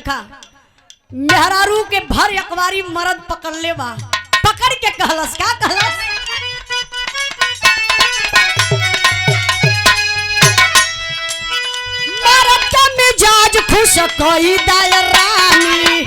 देखा मेहरारू के भर अखबारी मर्द पकड़ ले बा, पकड़ के कहलस का कहलस, मर्द का मिजाज खुश कोई दायर रानी,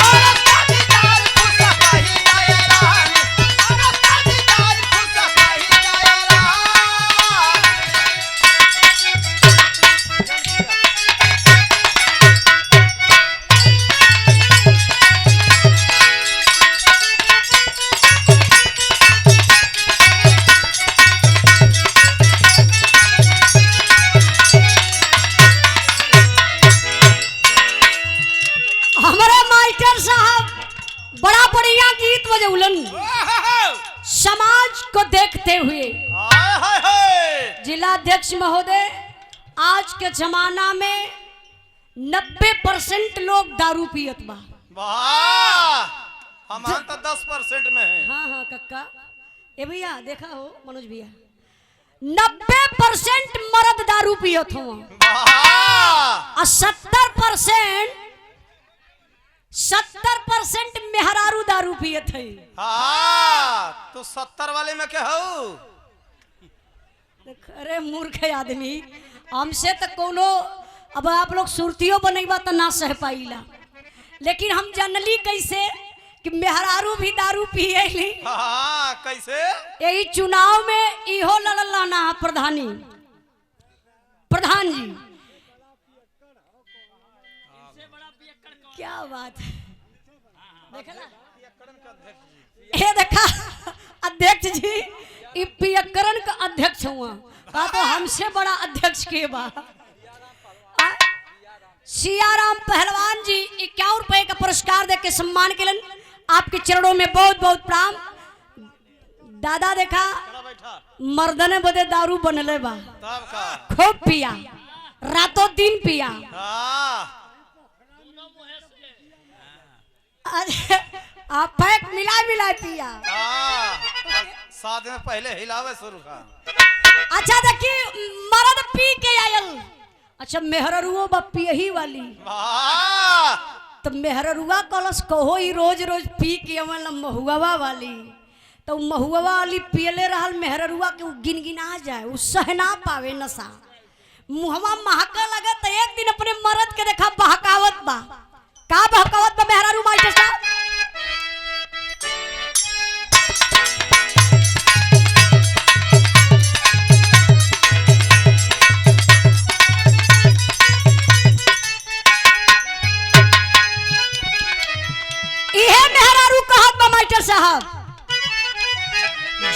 बड़ा बढ़िया गीत बजौलन समाज को देखते हुए। जिलाध्यक्ष महोदय, आज के जमाना में 90% लोग दारू पियत बा, हम तो 10% में है। हाँ हाँ कक्का, ए भैया देखा हो मनोज भैया, 90% मर्द दारू पियत हो और 70% मेहरारू दारू पियत है। हाँ, तो 70 वाले में क्या हो? अरे मूर्ख आदमी, हमसे तो कोनो, अब आप लोग सुरतियों बनेगा तो ना सह पाईला, लेकिन हम जानली कैसे कि मेहरारू भी दारू पिएली। हाँ, कैसे? यही चुनाव में इहो लड़ला ना प्रधान जी, क्या बात है, ये देखा अध्यक्ष जी, ये पियक्करण का अध्यक्ष हुआ का, तो हमसे बड़ा अध्यक्ष के बा। सियाराम पहलवान जी 51 रुपए का पुरस्कार देके सम्मान केलन, आपके चरणों में बहुत बहुत प्रणाम। दादा देखा मर्दने बदे दारू बनले बा, खूब पिया, रातों दिन पिया, आप पैक मिला पिया। साथ में पहले हिलावे शुरू का। अच्छा देखिए, मर्द पी के आयल, अच्छा मेहररुआ बा पियही वाली, तो मेहररुआ कलश कहो ही रोज रोज पी के अमल महुआ वाली, तो महुआ वाली पियले रहल मेहररुआ के गिनगिना जाए, उ सह ना पावे नशा, मुहवा महका लगा, तो एक दिन अपने मर्द के देखा बहकावत बा, का बहकावत बा मेहरारू मास्टर साहब, इहे मेहरारू कहत बा मास्टर साहब,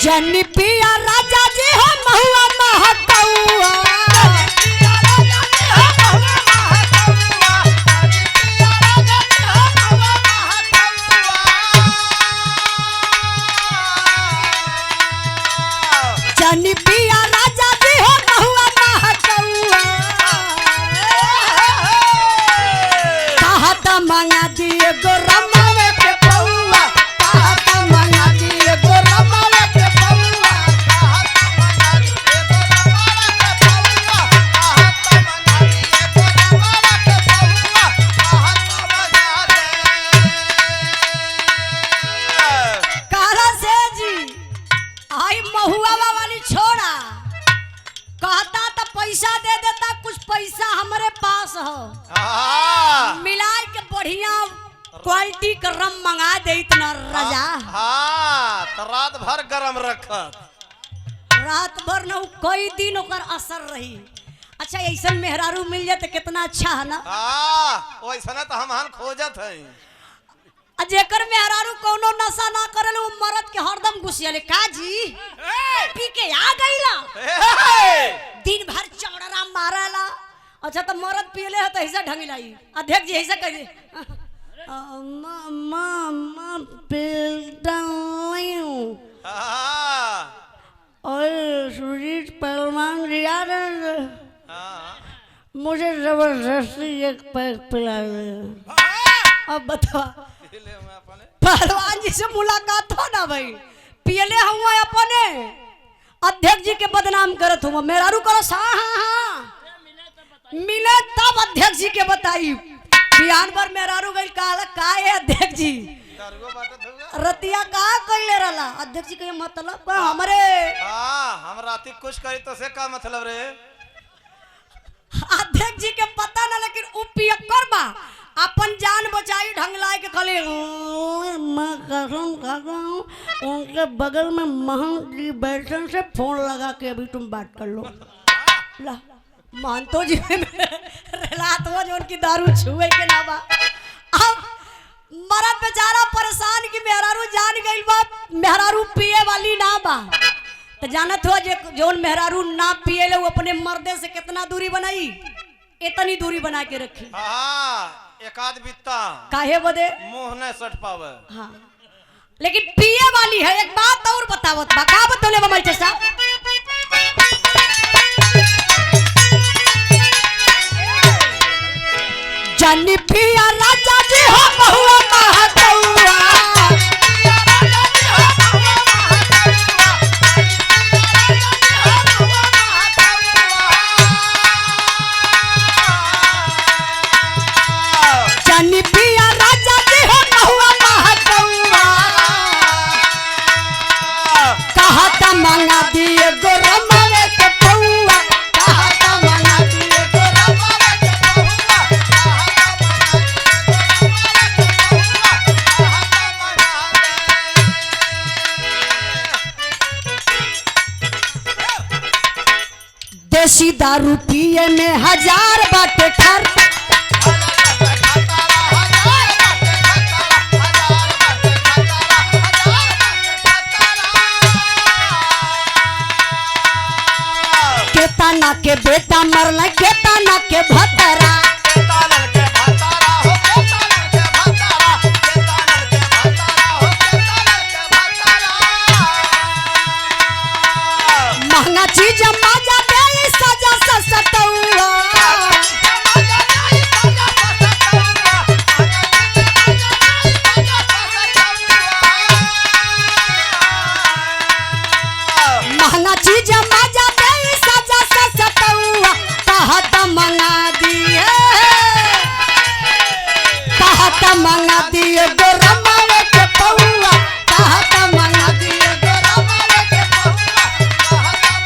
जन पिया राजा जी हो महुआ महकौआ, जन पिया राजा जी हो महुआ महकौआ, कहत मंगा दिए गो रमावे के पौआ, कहत मंगा दिए गो रमावे के पौआ, कहला से जी आई महुआ वाली छोड़ा, कहता तो पैसा दे देता, कुछ पैसा हमारे पास हो, मिलाए के बढ़िया क्वालिटी का रम मंगा दे इतना रजा। हाँ, तो रात भर गरम रखत, रात भर न कई दिन ओकर असर रही। अच्छा ऐसा मेहरारू मिल जाए तो कितना अच्छा है ना। वैसा तो हम खोजत है, जेकर मेहरारू कोनो नशा ना करल, वो मर्द के हरदम गुस्सियाले, का जी पी के आ गईला, दिन भर चौड़रा मारला। अच्छा तो मर्द पियले है तो ऐसा ढंग लाई, अध्यक्ष जी ऐसा कहे और सुजीत पहलवान जी आ रहे, मुझे जबरदस्ती एक पैक पिला दे। अब बता, पहलवान जी से मुलाकात हो ना भाई, पियले हुआ अपने अध्यक्ष जी के बदनाम करत हुआ, मेहरारू करो हाँ हाँ हाँ मिले तब अध्यक्ष जी के बताई, बिहान भर मेहरारू गई का है अध्यक्ष जी दारुओ बाटत होगा रतिया का कइले रहला अध्यक्ष जी के मतलब का हमरे हां हम राती कुछ करी तो से का मतलब रे अध्यक्ष जी के पता ना लेकिन उ पियक्कर बा अपन जान बचाई ढंगलाए के खाली मैं कसम खाता हूं उनके बगल में महंत जी बैठन से फोन लगा के अभी तुम बात कर लो ला मानतो जी रात में जो उनकी दारू छुए के ना बा अब मरद बेचारा परेशान की मेहरारू जान गइल बा मेहरारू पिए वाली ना बा तो जानत हो जे जोन मेहरारू ना पिए ले वो अपने मर्दे से कितना दूरी बनाई इतनी दूरी बना के रखी हां एक आध बित्ता काहे बदे मुंह न सट पावे हाँ लेकिन पिए वाली है एक बात और बतावत बा का बतौले बमल चसा जानी पिया राजा जी हो बहुआ महतौआ जानी पिया राजा जी हो बहुआ महतौआ कहा था मंगा दिए गोरमावे के पौआ कहा था मंगा दिए गोरमावे के पौआ देसी दारू पिए में 1000 बाटे खर्च केताना के बेटा मरल केताना के भतरा महंगा चीज मजा दे सजा सतौआ महंगा चीज मजा दे सजा सतौआ कहत मंगा दिए कहत मंगा दिए गोरमावे के पौआ कहत मंगा दिए गोरमावे के पौआ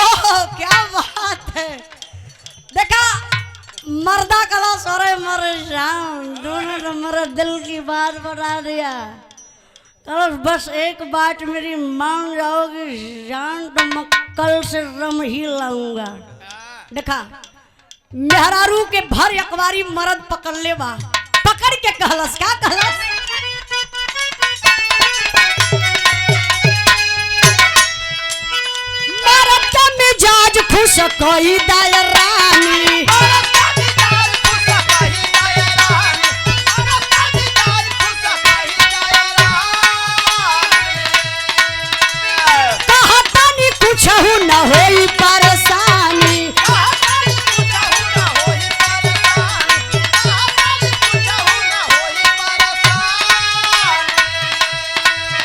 ओह क्या बात है देखा मर्दा कला सोरे मर जान दोनों ने मेरे दिल की बात बता दिया कल बस एक बात मेरी मान जाओगी जान तो मैं कल से रम ही लाऊंगा देखा मेहरारू के भर अखबारी मर्द पकड़ ले बा पकड़ के कहलस क्या कहलस मर्द का मिजाज खुश कोई दायर रानी कहतनी कुछ न होई परेशानी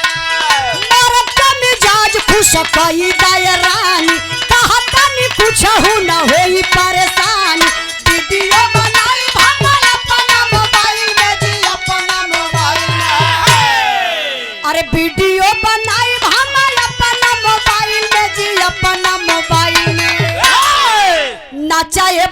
मर्द का मिजाज खुश कोई दायर रानी कहतनी कुछ न होई परेशानी वीडियो बनाई भगल अपना मोबाइल में जी अपना मोबाइल में अरे वीडियो बनाई भगल अपना मोबाइल में जी अपना मोबाइल में नाचा ये